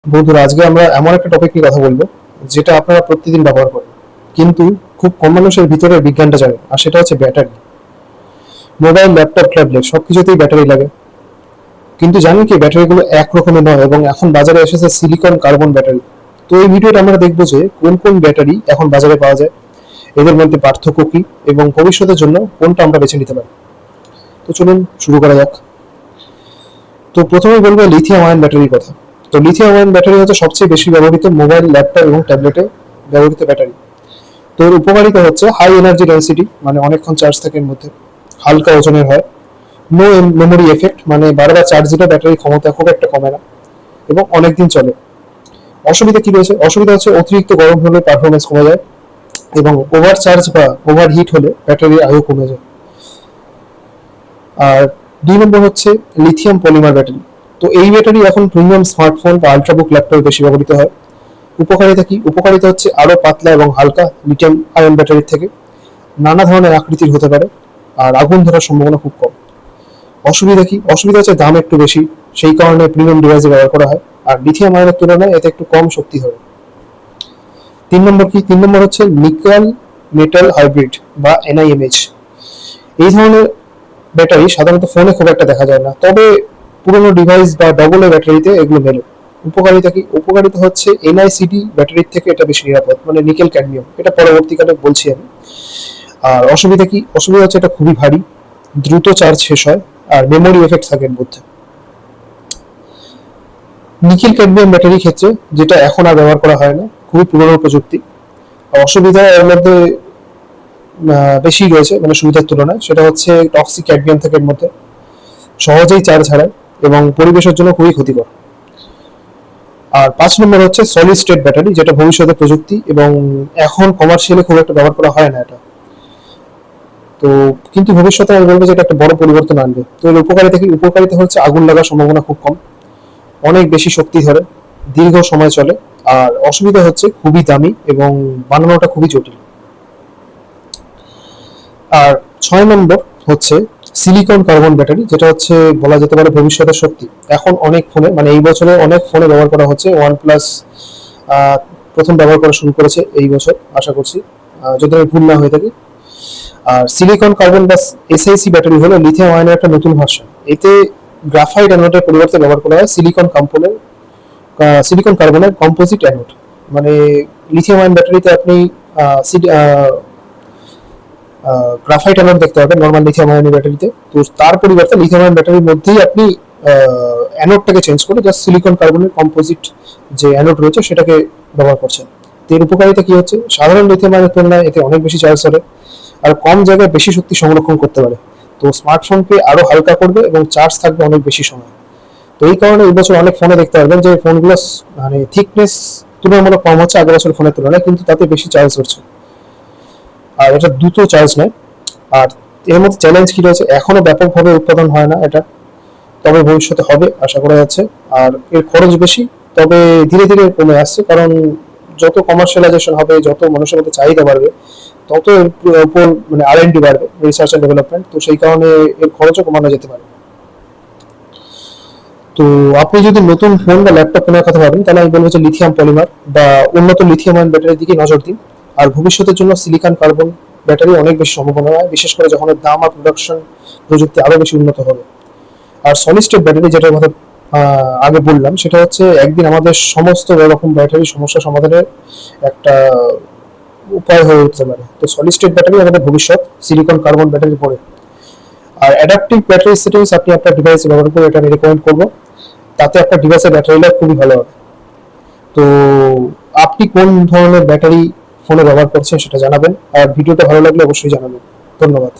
বন্ধুরা, আজকে আমরা এমন একটা টপিক নিয়ে কথা বলবো যেটা আপনারা প্রতিদিন ব্যবহার করেন, কিন্তু খুব কম মানুষের ভিতরে বিজ্ঞানটা জানে, আর সেটা হচ্ছে ব্যাটারি। মোবাইল, ল্যাপটপ, ট্যাবলেট সবকিছুতেই ব্যাটারি লাগে। কিন্তু জানেন কি, ব্যাটারিগুলো এক রকমের নয় এবং এখন বাজারে এসেছে সিলিকন কার্বন ব্যাটারি। তো এই ভিডিওটা আমরা দেখবো যে কোন কোন ব্যাটারি এখন বাজারে পাওয়া যায়, এদের মধ্যে পার্থক্য কি, এবং ভবিষ্যতের জন্য কোনটা আমরা বেছে নিতে পারি। তো চলুন শুরু করা যাক। তো প্রথমে বলবো লিথিয়াম আয়ন ব্যাটারির কথা। তো লিথিয়াম আয়ন ব্যাটারি হচ্ছে সবচেয়ে বেশি ব্যবহৃত মোবাইল, ল্যাপটপ এবং ট্যাবলেটে ব্যবহৃত ব্যাটারি। তো এর উপকারিতা হচ্ছে হাই এনার্জি ডেন্সিটি, মানে অনেকক্ষণ চার্জ থাকে এর মধ্যে, হালকা ওজনের হয়, নো মেমোরি এফেক্ট, মানে বারবার চার্জ দিলে ব্যাটারির ক্ষমতা খুব একটা কমে না, এবং অনেকদিন চলে। অসুবিধা কি রয়েছে? অসুবিধা হচ্ছে অতিরিক্ত গরম হলে পারফরমেন্স কমে যায়, এবং ওভার চার্জ বা ওভার হিট হলে ব্যাটারির আয়ু কমে যায়। আর 2 নম্বর হচ্ছে লিথিয়াম পলিমার ব্যাটারি। তো এই ব্যাটারি এখন প্রিমিয়াম স্মার্টফোন বা আল্ট্রাবুক ল্যাপটপে বেশি ব্যবহৃত হয়। উপকারিতা কি? উপকারিতা হচ্ছে আরো পাতলা এবং হালকা লিথিয়াম আয়ন ব্যাটারির থেকে, নানা ধরনের আকৃতির হতে পারে, আর আগুন ধরার সম্ভাবনা খুব কম। অসুবিধা কি? অসুবিধা হচ্ছে দাম একটু বেশি, সেই কারণে প্রিমিয়াম ডিভাইসে ব্যবহার করা হয়, আর লিথিয়াম আয়নের তুলনায় এতে একটু কম শক্তি হবে। 3 নম্বর কি? 3 নম্বর হচ্ছে নিকেল মেটাল হাইব্রিড বা এনআইএমএইচ। এই ধরনের ব্যাটারি সাধারণত ফোনে খুব একটা দেখা যায় না, তবে পুরোনো ডিভাইস বা ডবল এ ব্যাটারিতে এগুলো মেলে। উপকারিতা কি? উপকারিতা হচ্ছে এনআইসিডি ব্যাটারির থেকে এটা বেশি নিরাপদ, মানে নিকেল ক্যাডমিয়াম, এটা পরবর্তীকালে বলছি আমি। আর অসুবিধা কি? অসুবিধা হচ্ছে এটা খুবই ভারী, দ্রুত চার্জ শেষ হয়, আর মেমোরি এফেক্ট থাকে এর মধ্যে। নিকেল ক্যাডমিয়াম ব্যাটারির ক্ষেত্রে, যেটা এখন আর ব্যবহার করা হয় না, খুবই পুরনো প্রযুক্তি। অসুবিধা এর মধ্যে বেশি রয়েছে, মানে সুবিধার তুলনায়, সেটা হচ্ছে টক্সিক ক্যাডমিয়াম থাকে এর মধ্যে, সহজেই চার্জ হারায়, এবং পরিবেশের জন্য খুবই ক্ষতিকর। আর 5 নম্বর হচ্ছে সলিড স্টেট ব্যাটারি, যেটা ভবিষ্যতের প্রযুক্তি এবং এখন কমার্শিয়ালি খুব একটা ব্যবহার করা হয় না এটা। তো কিন্তু ভবিষ্যতে আমি বলবো যে এটা একটা বড় পরিবর্তন আনবে। তো এর উপকারিতা কি? উপকারিতা হচ্ছে আগুন লাগার সম্ভাবনা খুব কম, অনেক বেশি শক্তি ধরে, দীর্ঘ সময় চলে। আর অসুবিধা হচ্ছে খুবই দামি এবং বানানোটা খুবই জটিল। আর 6 নম্বর হচ্ছে সিলিকন কার্বন ব্যাটারি, যেটা হচ্ছে বলা যেতে পারে ভবিষ্যতের শক্তি। এখন অনেক ফোনে, মানে এই বছরে অনেক ফোনে ব্যবহার করা হচ্ছে। ওয়ান প্লাস প্রথম ব্যবহার করা শুরু করেছে এই বছর, আশা করছি, যদি আমি ভুল না হয়ে থাকি। আর সিলিকন কার্বন বা এসআইসি ব্যাটারি হলো লিথিয়াম আয়নের একটা নতুন ভার্সন। এতে গ্রাফাইট অ্যানোডের পরিবর্তে ব্যবহার করা হয় সিলিকন কার্বনের কম্পোজিট অ্যানোড। মানে লিথিয়াম আয়ন ব্যাটারিতে আপনি গ্রাফাইট অ্যানোড দেখতে পাবেন নর্মাল লিথিয়াম আয়ন ব্যাটারিতে। তো তার পরিবর্তে লিথিয়াম আয়ন ব্যাটারির মধ্যেই আপনি অ্যানোডটাকে চেঞ্জ করে জাস্ট সিলিকন কার্বনের কম্পোজিট যে অ্যানোড রয়েছে সেটাকে ব্যবহার করছেন। তো এর উপকারিতা কি হচ্ছে? সাধারণ লিথিয়াম আয়নের তুলনায় এতে অনেক বেশি চার্জ ধরে, আর কম জায়গায় বেশি শক্তি সংরক্ষণ করতে পারে। তো স্মার্টফোনকে আরো হালকা করবে এবং চার্জ থাকবে অনেক বেশি সময়। তো এই কারণে এই বছর অনেক ফোনে দেখতে পারবেন যে ফোনগুলো মানে থিকনেস তুলনামূলক কম হচ্ছে আগের বছর ফোনের তুলনায়, কিন্তু তাতে বেশি চার্জ ধরছে, আর এটা দ্রুত চার্জ নেয়। আর এর মধ্যে চ্যালেঞ্জ কি রয়েছে? এখনো ব্যাপকভাবে উৎপাদন হয় না এটা, তবে ভবিষ্যতে হবে আশা করা যাচ্ছে। আর এর খরচ বেশি, তবে ধীরে ধীরে কমে আসছে, কারণ যত কমার্শিয়ালাইজেশন হবে, যত মানুষের মধ্যে চাহিদা বাড়বে, তত এর উপর মানে আর&ডি বাড়বে, রিসার্চ অ্যান্ড ডেভেলপমেন্ট। তো সেই কারণে এর খরচও কমানো যেতে পারে। তো আপনি যদি নতুন ফোন বা ল্যাপটপ কেনার কথা ভাবেন, তাহলে আমি বলবো যে লিথিয়াম পলিমার বা উন্নত লিথিয়াম আয়ন ব্যাটারির দিকে নজর দিন। আর ভবিষ্যতের জন্য সিলিকন কার্বন ব্যাটারি অনেক বেশি সম্ভাবনা হয়, বিশেষ করে যখন এর দাম আর প্রোডাকশন প্রযুক্তি আরো বেশি উন্নত হবে। আর সলিড স্টেট ব্যাটারি, যেটার কথা আগে বললাম, সেটা হচ্ছে একদিন আমাদের সমস্ত রকম ব্যাটারি সমস্যা সমাধানের একটা উপায় হয়ে উঠতে পারে। তো সলিড স্টেট ব্যাটারি আমাদের ভবিষ্যৎ সিলিকন কার্বন ব্যাটারির পরে। আর অ্যাডাপটিভ ব্যাটারি সেটিংস আপনি আপনার ডিভাইসে ব্যবহার করে, এটা আমি রেকমেন্ড করবো। তাতে আপনার ডিভাইসের ব্যাটারি লাইফ খুবই ভালো হবে। তো আপনি কোন ধরনের ব্যাটারি ফোনে ব্যবহার করছেন সেটা জানাবেন, আর ভিডিওটা ভালো লাগলে অবশ্যই জানাবেন। ধন্যবাদ।